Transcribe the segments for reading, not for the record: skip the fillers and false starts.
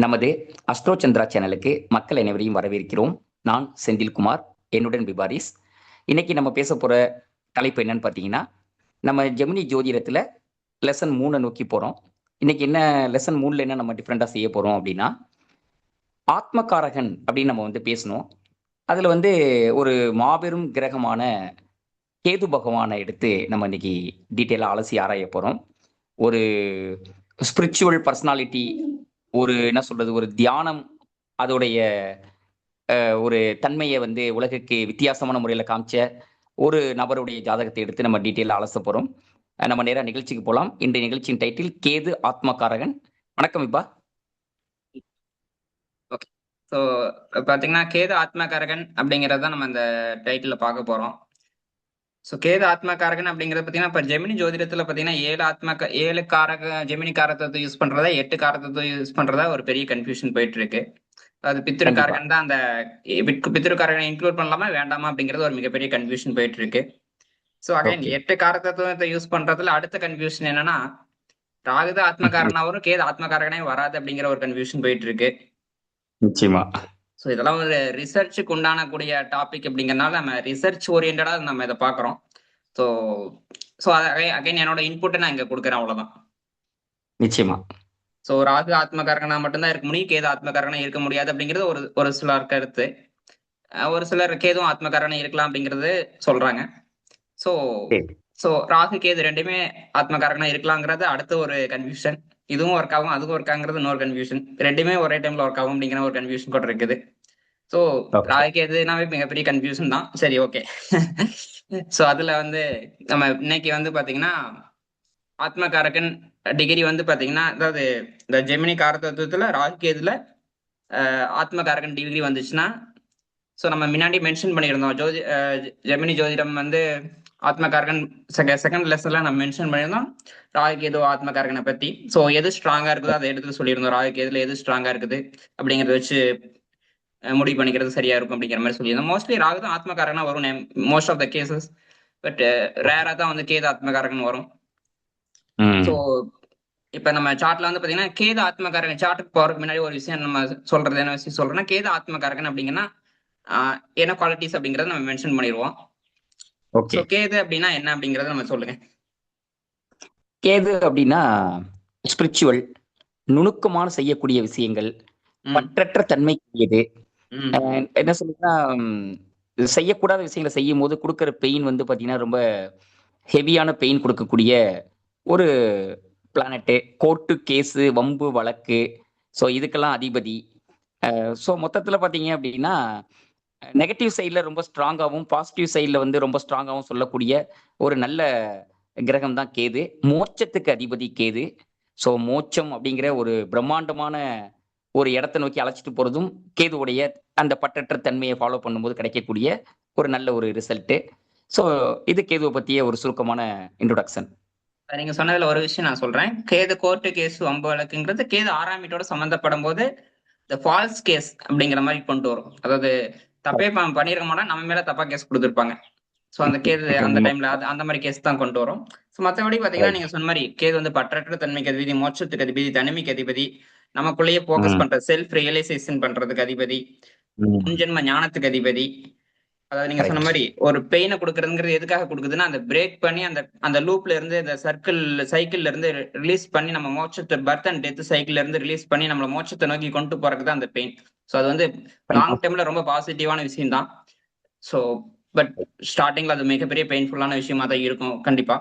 நமது அஸ்ட்ரோ சந்திரா சேனலுக்கு மக்கள் அனைவரையும் வரவேற்கிறோம். நான் செந்தில்குமார், என்னுடன் விபாரிஸ். இன்னைக்கு நம்ம பேச போற தலைப்பு என்னன்னு பார்த்தீங்கன்னா, நம்ம ஜெமினி ஜோதிடத்துல லெசன் 3 நோக்கி போறோம். இன்னைக்கு என்ன லெசன் 3ல என்ன நம்ம டிஃபரெண்டா செய்ய போறோம் அப்படின்னா, ஆத்மகாரகன் அப்படின்னு நம்ம பேசணும். அதுல ஒரு மாபெரும் கிரகமான கேது பகவானை எடுத்து நம்ம இன்னைக்கு டீட்டெயிலா அலசி ஆராய போறோம். ஒரு ஸ்பிரிச்சுவல் பர்சனாலிட்டி, ஒரு என்ன சொல்றது, ஒரு தியானம், அதோடைய ஒரு தன்மையை உலகுக்கு வித்தியாசமான முறையில காமிச்ச ஒரு நபருடைய ஜாதகத்தை எடுத்து நம்ம டீட்டெயிலா அலச போறோம். நம்ம நேரா நிகழ்ச்சிக்கு போலாம். இன்றைய நிகழ்ச்சியின் டைட்டில் கேது ஆத்மகாரகன். வணக்கம் விபா. ஓகே. ஸோ பார்த்தீங்கன்னா கேது ஆத்மகாரகன் அப்படிங்கிறத நம்ம இந்த டைட்டில் பார்க்க போறோம். ஸோ கேது ஆத்மகாரகன் அப்படிங்கிறத பார்த்தீங்கன்னா இப்போ ஜெமினி ஜோதிடத்தில் பார்த்தீங்கன்னா 7 காரக ஜெமினி காரகத்தை யூஸ் பண்றதா 8 காரகத்தை யூஸ் பண்றதா ஒரு பெரிய கன்ஃபியூஷன் போயிட்டு இருக்கு. அது கண்டிப்பா. பித்திருக்காரகன் தான். அந்த பித்திருக்காரகனை இன்க்ளூட் பண்ணலாமா வேண்டாமா அப்படிங்கிறது ஒரு மிகப்பெரிய கன்ஃபியூஷன் போயிட்டு இருக்கு. So again okay. 8 காரகத்துவத்தை யூஸ் பண்றதுல அடுத்த கன்ஃபியூஷன் என்னன்னா ராகுத ஆத்மகாரனா வரும், கேது ஆத்மகாரகனே வராது அப்படிங்கிற ஒரு கன்ஃபியூஷன் போயிட்டு இருக்கு. நிச்சயமா. ஸோ இதெல்லாம் ஒரு ரிசர்ச்சுக்கு உண்டான கூடிய டாபிக் அப்படிங்கறதுனால நம்ம ரிசர்ச் ஓரியன்டா நம்ம இதை பார்க்குறோம். ஸோ ஸோ அகைன் என்னோட இன்புட்டை நான் இங்க கொடுக்குறேன், அவ்வளவுதான். நிச்சயமா. ஸோ ராகு ஆத்மகாரகனா மட்டும்தான் இருக்க முடியும், கேது ஆத்மகாரகனா இருக்க முடியாது அப்படிங்கிறது ஒரு ஒரு சிலர் கருத்து. ஒரு சிலர் கேதுவும் ஆத்மகாரகனா இருக்கலாம் அப்படிங்கிறது சொல்றாங்க. ஸோ சரி. ஸோ ராகு கேது ரெண்டுமே ஆத்மகாரகனா இருக்கலாங்கிறது அடுத்த ஒரு கன்ஃபியூஷன். இதுவும் ஒர்க் ஆகும் அதுவும் ஒர்க் ஆகுங்கிறது இன்னொரு கன்ஃபியூஷன். ரெண்டுமே ஒரே டைம்ல ஒர்க் ஆகும் அப்படிங்கிற ஒரு கன்ஃபியூஷன் கூட இருக்குது. So okay. ராகுக்கு எதுனாவே மிகப்பெரிய கன்ஃபியூஷன் தான். சரி, ஓகே. ஸோ அதுல நம்ம இன்னைக்கு பாத்தீங்கன்னா ஆத்மகாரகன் டிகிரி பாத்தீங்கன்னா, அதாவது இந்த ஜெமினி காரதத்துவத்துல ராகுக்கு எதுல ஆத்மகாரகன் டிகிரி வந்துச்சுன்னா, ஸோ நம்ம முன்னாடி மென்ஷன் பண்ணியிருந்தோம் ஜெமினி ஜோதிடம் ஆத்மகாரகன் செகண்ட் லெசன்ல நம்ம மென்ஷன் பண்ணியிருந்தோம் ராகுகேது ஆத்மகாரகனை பத்தி. ஸோ எது ஸ்ட்ராங்கா இருக்குதோ அதை எடுத்து சொல்லியிருந்தோம். ராகுகேதுல எது ஸ்ட்ராங்கா இருக்குது அப்படிங்கறத வச்சு முடிவு பண்ணிக்கிறது சரியா இருக்கும் அப்படிங்கிற மாதிரி சொல்லியிருந்தோம். மோஸ்ட்லி ராகு தான் ஆத்மகாரகனா வரும் most of the cases. But ரேரா தான் கேது ஆத்மகாரகன் வரும். ஸோ இப்ப நம்ம சார்ட்ல பாத்தீங்கன்னா கேது ஆத்மகாரகன் சார்ட்டுக்கு போறதுக்கு முன்னாடி ஒரு விஷயம் நம்ம சொல்றது என்ன விஷயம் சொல்றோம்னா, கேது ஆத்மகாரகன் அப்படிங்கன்னா என்ன குவாலிட்டிஸ் அப்படிங்கறத நம்ம மென்ஷன் பண்ணிடுவோம். ஓகே. கேது அப்படின்னா என்ன அப்படிங்கறத நம்ம சொல்லுங்க. கேது அப்படின்னா ஸ்பிரிச்சுவல், நுணுக்கமான செய்யக்கூடிய விஷயங்கள், பற்றற்ற தன்மைக்குரியது. என்ன சொல்லுன்னா, செய்யக்கூடாத விஷயங்களை செய்யும் போது கொடுக்குற பெயின் பாத்தீங்கன்னா ரொம்ப ஹெவியான பெயின் கொடுக்கக்கூடிய ஒரு பிளானட்டு. கோர்ட்டு கேஸு, வம்பு வழக்கு, ஸோ இதுக்கெல்லாம் அதிபதி. ஸோ மொத்தத்தில் பார்த்தீங்க அப்படின்னா நெகட்டிவ் சைடில் ரொம்ப ஸ்ட்ராங்காகவும் பாசிட்டிவ் சைடில் ரொம்ப ஸ்ட்ராங்காகவும் சொல்லக்கூடிய ஒரு நல்ல கிரகம் தான் கேது. மோட்சத்துக்கு அதிபதி கேது. ஸோ மோட்சம் அப்படிங்கிற ஒரு பிரம்மாண்டமான ஒரு இடத்தை நோக்கி அழைச்சிட்டு போறதும் கேதுவுடைய அந்த பற்றற்ற தன்மையை ஃபாலோ பண்ணும்போது கிடைக்கக்கூடிய ஒரு நல்ல ஒரு ரிசல்ட்டு. ஸோ இது கேதுவை பற்றிய ஒரு சுருக்கமான இன்ட்ரோடக்ஷன். நீங்க சொன்னதுல ஒரு விஷயம் நான் சொல்றேன். கேது கோர்ட்டு கேஸ் வம்பு வழக்குங்கிறது கேது 6ஆம் வீட்டோட சம்பந்தப்படும் போது இந்த ஃபால்ஸ் கேஸ் அப்படிங்கிற மாதிரி கொண்டு வரும். அதாவது தப்பே பண்ணிருக்க மாட்டா, நம்ம மேல தப்பா கேஸ் கொடுத்துருப்பாங்க. ஸோ அந்த கேது அந்த டைம்ல அந்த மாதிரி கேஸ் தான் கொண்டு வரும். ஸோ மற்றபடி பாத்தீங்கன்னா நீங்க சொன்ன மாதிரி கேது பற்றற்ற தன்மைக்கு அதிபதி, மோட்சத்துக்கு அதிபதி, தனிமைக்கு அதிபதி, நமக்குள்ளேயே போக்கஸ் பண்ற செல்ஃப் ரியலைசேஷன் பண்றதுக்கு அதிபதி, முன்ஜென்ம ஞானத்துக்கு அதிபதி. அதாவது நீங்க சொன்ன மாதிரி ஒரு பெயினை கொடுக்கறதுங்கிறது எதுக்காக கொடுக்குதுன்னா, அந்த பிரேக் பண்ணி அந்த லூப்ல இருந்து இந்த சைக்கிள்ல இருந்து ரிலீஸ் பண்ணி நம்ம மோட்சத்தை பர்த் அண்ட் டெத் சைக்கிள்ல இருந்து ரிலீஸ் பண்ணி நம்மள மோட்சத்தை நோக்கி கொண்டு போறதுக்கு தான் அந்த பெயின். ஸோ அது லாங் டேர்ம்ல ரொம்ப பாசிட்டிவான விஷயம் தான். ஸோ பட் ஸ்டார்டிங்ல அது மிகப்பெரிய பெயின்ஃபுல்லான விஷயமா தான் இருக்கும் கண்டிப்பா.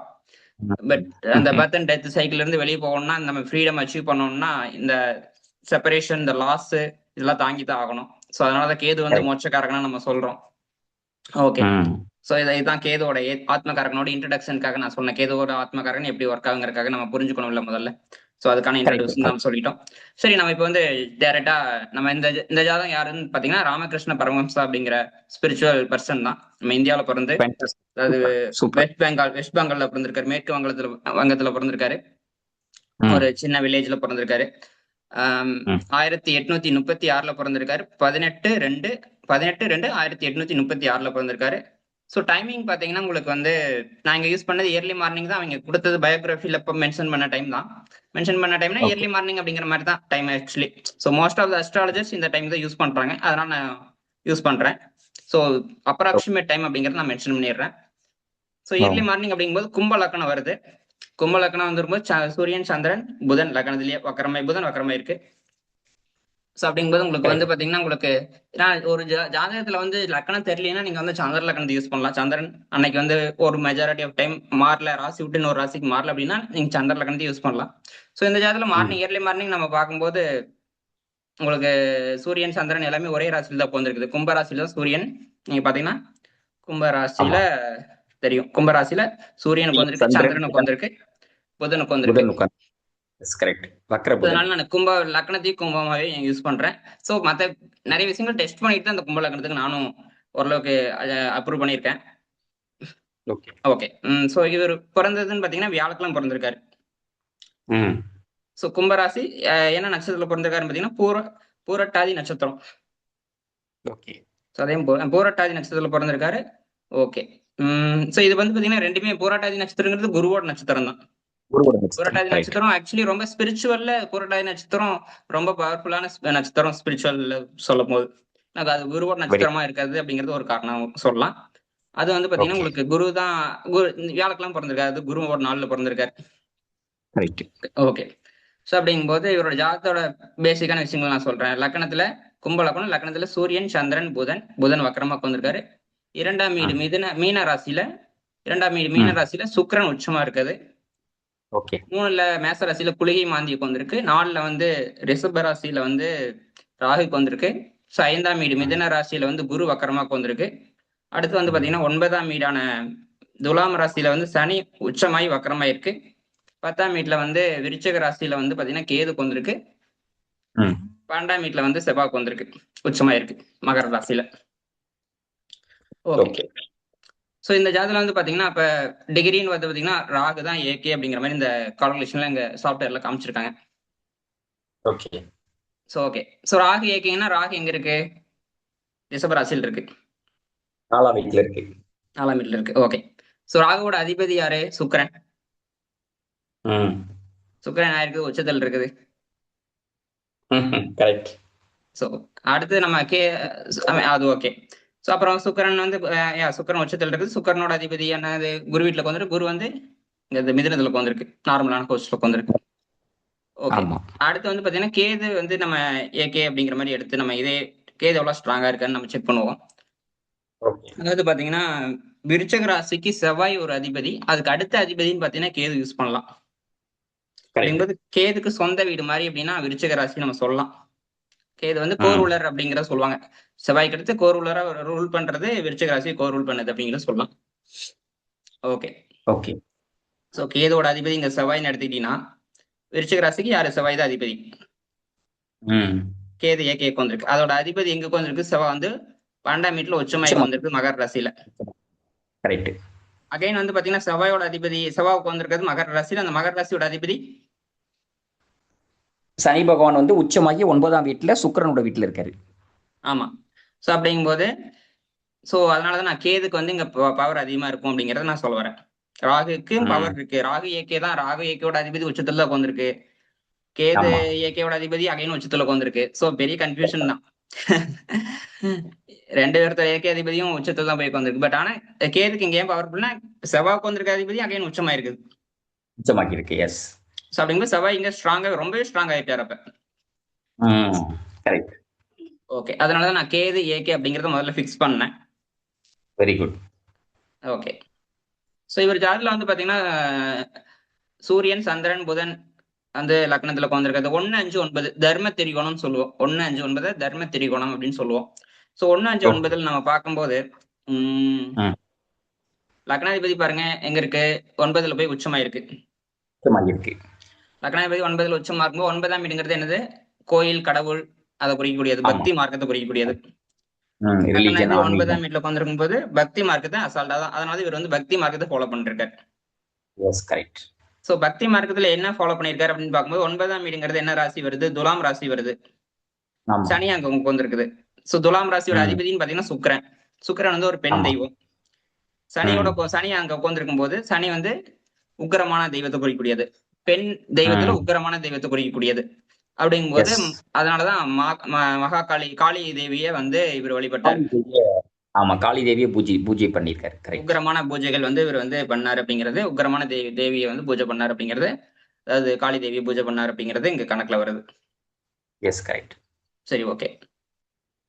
பட் அந்த பர்த் அண்ட் டெத் சைக்கிள்ல இருந்து வெளியே போகணும்னா, நம்ம ஃப்ரீடம் அச்சீவ் பண்ணணும்னா இந்த செப்பரேஷன், இந்த லாஸ் இதெல்லாம் தாங்கி தான் ஆகணும். ஸோ அதனாலதான் கேது மோட்சக்காரகனா நம்ம சொல்றோம். ஓகே. சோ இதான் கேதுவோட ஆத்மகாரகனோட இன்ட்ரடக்ஷனுக்காக நான் சொன்னேன். கேதுவோட ஆத்மகாரகன் எப்படி ஒர்க் ஆகுங்கிறதுக்காக நம்ம புரிஞ்சுக்கணும் இல்ல முதல்ல. சோ அதுக்கான இன்ட்ரடியூஷன் நம்ம சொல்லிட்டோம். சரி, நம்ம இப்ப டைரக்டா நம்ம இந்த ஜாதகம் யாருன்னு பாத்தீங்கன்னா ராமகிருஷ்ண பரமஹம்சா அப்படிங்கிற ஸ்பிரிச்சுவல் பர்சன் தான். நம்ம இந்தியாவில பிறந்து, அதாவது வெஸ்ட் பெங்கால்ல பிறந்திருக்காரு, மேற்கு வங்கத்துல பிறந்திருக்காரு. ஒரு சின்ன வில்லேஜ்ல பிறந்திருக்காரு. 1836 பிறந்திருக்காரு. 18/2/1836 பிறந்திருக்காரு. ஸோ டைமிங் பார்த்தீங்கன்னா உங்களுக்கு வந்து நான் இங்கே யூஸ் பண்ணது இயர்லி மார்னிங் தான். அவங்க கொடுத்தது பயோகிராஃபியில் இப்போ மென்ஷன் பண்ண டைம் தான். மென்ஷன் பண்ண டைம்னா ஓகே இயர்லி மார்னிங் அப்படிங்கிற மாதிரி தான் time actually. So most of the astrologers இந்த டைம் தான் யூஸ் பண்ணுறாங்க, அதனால நான் யூஸ் பண்ணுறேன். ஸோ அப்ராக்சிமேட் டைம் அப்படிங்கிறத நான் மென்ஷன் பண்ணிடுறேன். ஸோ இயர்லி மார்னிங் அப்படிங்கும்போது கும்ப லக்னம் வருது. கும்ப லக்னம் வந்துருக்கும்போது சூரியன் சந்திரன் புதன் லக்னத்திலேயே வக்கரமாய் புதன் வக்கரமாய் இருக்கு. ஸோ அப்படிங்கும்போது உங்களுக்கு வந்து பாத்தீங்கன்னா உங்களுக்கு ஒரு ஜாதகத்துல வந்து லக்கணம் தெரியலன்னா நீங்க வந்து சந்திர லக்கணத்தை யூஸ் பண்ணலாம். சந்திரன் அன்னைக்கு வந்து ஒரு மெஜாரிட்டி ஆஃப் டைம் மாறல, ராசி விட்டு இன்னொரு ராசிக்கு மாறல அப்படின்னா நீங்க சந்திர லக்கணத்தை யூஸ் பண்ணலாம். ஸோ இந்த ஜாதகத்துல மார்னிங் இயர்லி மார்னிங் நம்ம பார்க்கும்போது உங்களுக்கு சூரியன் சந்திரன் எல்லாமே ஒரே ராசியில தான் போந்திருக்குது. கும்பராசியில தான் சூரியன். நீங்க பாத்தீங்கன்னா கும்பராசியில தெரியும், கும்பராசியில சூரியனுக்கு வந்திருக்கு, சந்திரனுக்கு வந்திருக்கு, புதனுக்கு வந்திருக்கு. அதனால நான் கும்ப லக்னத்தையும் கும்பமாவே யூஸ் பண்றேன். சோ மத்த நிறைய விஷயங்கள் டெஸ்ட் பண்ணிட்டு தான் அந்த கும்ப லக்னத்துக்கு நானும் ஓரளவுக்கு அப்ரூவ் பண்ணியிருக்கேன். ஓகே. சோ இவர் பிறந்ததுன்னு பாத்தீங்கன்னா வியாழக்கிழமை பிறந்திருக்காரு. சோ கும்பராசி என்ன நட்சத்திரத்துல பிறந்திருக்காருன்னு பாத்தீங்கன்னா பூரட்டாதி நட்சத்திரம். ஓகே. சோ அதே பூரட்டாதி நட்சத்திரத்துல பிறந்திருக்காரு. ஓகே. சோ இது வந்து பாத்தீங்கன்னா ரெண்டுமே பூரட்டாதி நட்சத்திரங்கிறது குருவோட நட்சத்திரம் தான். புரட்டாதி நட்சத்திரம் ஆக்சுவலி ரொம்ப ஸ்பிரிச்சுவல்ல, புரட்டாதி நட்சத்திரம் ரொம்ப பவர்ஃபுல்லான நட்சத்திரம் ஸ்பிரிச்சுவல்ல சொல்லும் போது. எனக்கு அது குருவோட நட்சத்திரமா இருக்காது அப்படிங்கிறது ஒரு காரணம் சொல்லலாம். அது வந்து பாத்தீங்கன்னா உங்களுக்கு குரு தான் வியாழக்கிழமை பிறந்திருக்காரு, அது குருவோட நாள்ல பிறந்திருக்காரு. ஓகே. சோ அப்படிங்கும்போது இவரோட ஜாதகத்தோட பேசிக்கான விஷயங்கள் நான் சொல்றேன். லக்னத்துல கும்ப லக்னம், லக்னத்துல சூரியன் சந்திரன் புதன் வக்கரமா வந்திருக்காரு. இரண்டாம் வீடு மீன ராசியில சுக்கிரன் உச்சமா இருக்குது. ஓகே. 3ல மேச ராசியில குளிகை மாந்திக்கு வந்திருக்கு. 4ல வந்து ரிஷப ராசியில வந்து ராகுக்கு வந்திருக்கு. ஸோ 5ஆம் வீடு மிதுன ராசியில வந்து குரு வக்கரமாக்கு வந்திருக்கு. அடுத்து வந்து பாத்தீங்கன்னா 9ஆம் வீடான துலாம் ராசியில வந்து சனி உச்சமாய் வக்கரமாய் இருக்கு. 10ஆம் வீட்டுல வந்து விருச்சிக ராசியில வந்து பாத்தீங்கன்னா கேதுக்கு வந்திருக்கு. 12ஆம் வீட்டுல வந்து செவ்வாய்க்கு வந்திருக்கு, உச்சமாய் இருக்கு மகர ராசியில. ஓகே. ஸோ இந்த ஜாதகம் வந்து பாத்தீங்கன்னா அப்ப டிகிரின்னு வந்து பாத்தீங்கன்னா ராகு தான் ஏகே அப்படிங்கிற மாதிரி இந்த கால்குலேஷன்ல எங்க சாஃப்ட்வேர்ல காமிச்சிருக்காங்க. Okay. So okay. So Rahu ஏகேங்கன்னா ராகு எங்க இருக்கு? ரிஷபராசியில் இருக்கு, 4ஆம் வீட்டுல இருக்கு. 4ஆம் வீட்டுல இருக்கு. ஓகே. ஸோ ராகுவோட அதிபதி யாரு? சுக்கிரன். சுக்கிரன் ஆயிருக்கு, உச்சத்தில் இருக்குது. கரெக்ட். ஸோ அடுத்து நம்ம அது ஓகே. ஸோ அப்புறம் சுக்கரன் வந்து சுக்கரன் உச்சத்தில் இருக்குது. சுக்கரனோட அதிபதி என்னது? குரு வீட்டுல வந்துருக்கு. குரு வந்து இந்த மிதுனத்துல உட்காந்துருக்கு, நார்மலான கோர்ஸ்ல உட்காந்துருக்கு. ஓகே. அடுத்து வந்து பாத்தீங்கன்னா கேது வந்து நம்ம ஏகே அப்படிங்கிற மாதிரி எடுத்து நம்ம இதே கேது எவ்வளவு ஸ்ட்ராங்கா இருக்கான்னு நம்ம செக் பண்ணுவோம். அதாவது பாத்தீங்கன்னா விருச்சக ராசிக்கு செவ்வாய் ஒரு அதிபதி, அதுக்கு அடுத்த அதிபதினு பாத்தீங்கன்னா கேது யூஸ் பண்ணலாம். அப்படிங்கும்போது கேதுக்கு சொந்த வீடு மாதிரி அப்படின்னா விருச்சக ராசி நம்ம சொல்லலாம். கேது வந்து கோரூலர் அப்படிங்கிறத சொல்லுவாங்க. செவ்வாய்க்கு அடுத்து கோரூலரா ரூல் பண்றது விருச்சிக ராசி கோரூல் பண்ணுது அப்படிங்கிறத சொல்லலாம். ஓகே. ஓகே. சோ கேதோட அதிபதி இங்க செவ்வாய்னு எடுத்துக்கிட்டீங்கன்னா விருச்சிக ராசிக்கு யாரு? செவ்வாய் தான் அதிபதி. கேது ஏகே வந்திருக்கு. அதோட அதிபதி எங்க வந்திருக்கு? செவ்வாய் வந்து 12ஆம் வீட்டுல உச்சமாய் வந்திருக்கு மகர ராசியில. கரெக்ட். அகைன் வந்து பாத்தீங்கன்னா செவ்வாயோட அதிபதி செவ்வாய்க்கு வந்திருக்கிறது மகர ராசியில. அந்த மகர ராசியோட அதிபதி சனி பகவான் வந்து உச்சமாகி 9ஆம் வீட்டுல சுக்கிரனோட வீட்டுல இருக்காரு. ஆமா. சோ அப்படிங்கும்போது அதனாலதான் நான் கேதுக்கு வந்து இங்க பவர் அதிகமா இருக்கும் அப்படிங்கறத நான் சொல்ல வரேன். ராகுக்கு பவர் இருக்கு. ராகு ஏகே தான். ராகு ஏகேயோட அதிபதி உச்சத்துல தான் உட்காந்துருக்கு. கேது ஏகேயோட அதிபதி அகைன் உச்சத்துல உட்காந்துருக்கு. சோ பெரிய கன்ஃபியூஷன் தான். 2 பேர்த்த ஏகே அதிபதியும் உச்சத்துல தான் போய் உட்காந்துருக்கு. பட் ஆனா கேதுக்கு இங்க ஏன் பவர்ஃபுல்னா செவ்வாய் உட்காந்துருக்க அதிபதி அகைன் உச்சமா இருக்குது, உச்சமாக்கி இருக்கு. எஸ். சோ அப்படிங்கும்போது செவ்வாய் இங்க ஸ்ட்ராங்கா, ரொம்பவே ஸ்ட்ராங் ஆயிட்டாரு அப்ப. கரெக்ட். ஓகே. அதனாலதான் நான் கேது ஏகே அப்படிங்கறத முதல்ல பிக்ஸ் பண்ணேன். Very good. ஓகே. சோ இவர் ஜாதகத்துல வந்து பாத்தீங்கன்னா சூரியன் சந்திரன் புதன் அந்த லக்னத்துல உட்காந்துருக்கிறது 1, 5, 9 தர்ம திரிகோணம்னு சொல்லுவோம். 1, 5, 9 தர்ம திரிகோணம் அப்படின்னு சொல்லுவோம். சோ 1, 5, 9 நம்ம பார்க்கும்போது லக்னாதிபதி பாருங்க எங்க இருக்கு? 9ல போய் உச்சமாயிருக்கு. லக்னாதிபதி 9ல உச்சமா இருக்கும்போது 9ஆம் வீடுங்கிறது என்னது? கோயில், கடவுள், அதை குறிக்கக்கூடியது, பக்தி மார்க்கத்தை குறிக்கக்கூடியது. 9ஆம் வீட்டுல உட்காந்துருக்கும் போது பக்தி மார்க்கத்தை அசால்ட்டா தான். அதனால இவர் வந்து பக்தி மார்க்கத்தை ஃபாலோ பண்ணிருக்காரு. சோ பக்தி மார்க்கத்துல என்ன ஃபாலோ பண்ணிருக்காரு அப்படின்னு பார்க்கும்போது 9ஆம் வீடுங்கிறது என்ன ராசி வருது? துலாம் ராசி வருது. சனி அங்க உட்காந்துருக்குது. சோ துலாம் ராசியோட அதிபதினு பாத்தீங்கன்னா சுக்கிரன். சுக்கிரன் வந்து ஒரு பெண் தெய்வம். சனி அங்க உட்கார்ந்துருக்கும் போது சனி வந்து உக்கிரமான தெய்வத்தை குறிக்கக்கூடியது, பெண் தெய்வத்துல உக்கிரமான தெய்வத்தை குறிக்கக்கூடியது. அப்படிங்கும்போது அதனாலதான் மகா காளி தேவிய வந்து இவர் வழிபட்டார். ஆமா, காளி தேவியை பூஜை பண்ணிருக்காரு. உக்கிரமான பூஜைகள் வந்து இவர் வந்து பண்ணார் அப்படிங்கிறது, உக்கிரமான தேவியை வந்து பூஜை பண்ணார் அப்படிங்கிறது, அதாவது காளி தேவியை பூஜை பண்ணார் அப்படிங்கிறது இங்க கணக்குல வருது. Yes, correct. சரி, ஓகே.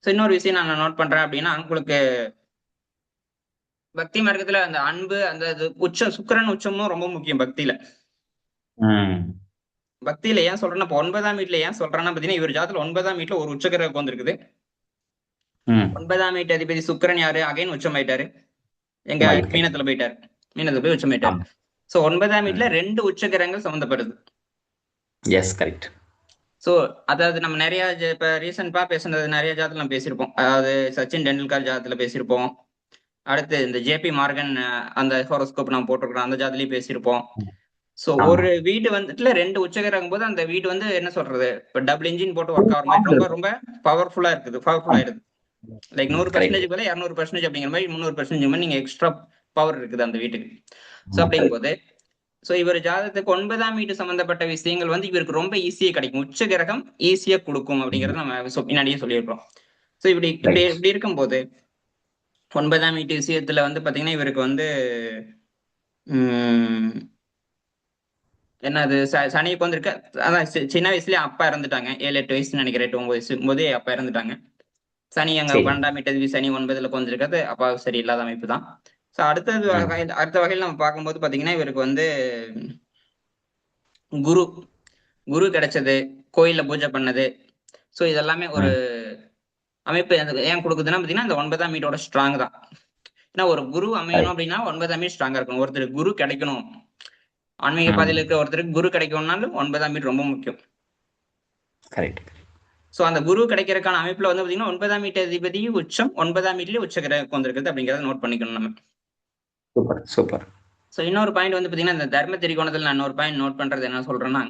இன்னொரு விஷயம் நான் நோட் பண்றேன் அப்படின்னா, உங்களுக்கு பக்தி மார்க்கத்துல அந்த அன்பு, அந்த உச்சம், சுக்கிரன் உச்சமும் ரொம்ப முக்கியம் பக்தியில. பக்தியில ஏன் சொல்றேன்னா, இப்ப 9ஆம் வீட்டுல ஏன் சொல்றேன்னா பாத்தீங்கன்னா, இவர் ஜாதத்துல 9ஆம் வீட்டுல ஒரு உச்சகிரகம் உட்கார்ந்திருக்குது. 9ஆம் வீட்டு அதிபதி சுக்கிரன் யாரு? அகைன் உச்சம் ஆயிட்டாரு. எங்க? மீனத்துல போயிட்டாரு. மீனத்துல போய் உச்சம் ஆயிட்டாரு. சோ 9ஆம் வீட்டுல 2 உச்சகிரகங்கள் சம்பந்தப்படுது. Yes, correct. சோ அதாவது நம்ம நிறைய இப்ப ரீசெண்டா பேசுனது நிறைய ஜாதத்துல நம்ம பேசியிருப்போம். அதாவது சச்சின் டெண்டுல்கர் ஜாதத்துல பேசியிருப்போம். அடுத்து இந்த ஜேபி மார்கன் அந்த ஹோரோஸ்கோப் நம்ம போட்டிருக்கிறோம், அந்த ஜாதத்துலயும் பேசியிருப்போம். சோ ஒரு வீடு வந்துட்டுல 2 உச்சகிரகம் போது அந்த வீடு வந்து என்ன சொல்றது, இப்ப டபுள் இன்ஜின் போட்டு ஒர்க் ஆகிற மாதிரி ரொம்ப ரொம்ப பவர்ஃபுல்லா இருக்குது, பவர்ஃபுல் ஆயிடுது. லைக் 100% போல 200% அப்படிங்கிற மாதிரி 300% மாதிரி நீங்க எக்ஸ்ட்ரா பவர் இருக்குது அந்த வீட்டுக்கு. சோ அப்படிங்கும்போது இவர் ஜாதகத்துக்கு 9ஆம் வீட்டு சம்பந்தப்பட்ட விஷயங்கள் வந்து இவருக்கு ரொம்ப ஈஸியா கிடைக்கும், உச்ச கிரகம் ஈஸியா கொடுக்கும் அப்படிங்கறத நம்ம பின்னாடியே சொல்லியிருக்கோம். சோ இப்படி இருக்கும்போது 9ஆம் வீட்டு விஷயத்துல வந்து பாத்தீங்கன்னா இவருக்கு வந்து என்னது சனி உட்காந்துருக்க, அதான் சின்ன வயசுலயே அப்பா இறந்துட்டாங்க. 7-8 வயசு நினைக்கிறேன், 8-9 வயசு போதே அப்பா இறந்துட்டாங்க. சனி அங்க 12ஆம் வீட்டு சனி 9ல உட்காந்துருக்கிறது அப்பா சரி இல்லாத அமைப்பு தான். சோ அடுத்த வகையில் நம்ம பார்க்கும்போது பாத்தீங்கன்னா இவருக்கு வந்து குரு கிடைச்சது, கோயில்ல பூஜை பண்ணது. சோ இதெல்லாமே ஒரு அமைப்பு ஏன் கொடுக்குதுன்னா பாத்தீங்கன்னா இந்த 9ஆம் வீட்டோட ஸ்ட்ராங் தான். ஏன்னா ஒரு குரு அமையணும் அப்படின்னா 9ஆம் வீடு ஸ்ட்ராங்கா இருக்கணும். ஒருத்தர் குரு கிடைக்கணும், ஆன்மீக பாதையில இருக்க ஒருத்தருக்கு குரு கிடைக்கணும்னாலும் 9ஆம் வீடு ரொம்ப முக்கியம். சோ அந்த குரு கிடைக்கிறதுக்கான அமைப்புல வந்து பாத்தீங்கன்னா 9ஆம் வீட்டு அதிபதி உச்சம், 9ஆம் வீட்லயே உச்ச கிரகம் வந்திருக்குது அப்படிங்கறத நோட் பண்ணிக்கணும் நம்ம. Super super. சோ இன்னொரு பாயிண்ட் வந்து பாத்தீங்கன்னா இந்த தர்ம திரிகோணத்துல நான் இன்னொரு பாயிண்ட் நோட் பண்றது என்ன சொல்றேன்னா,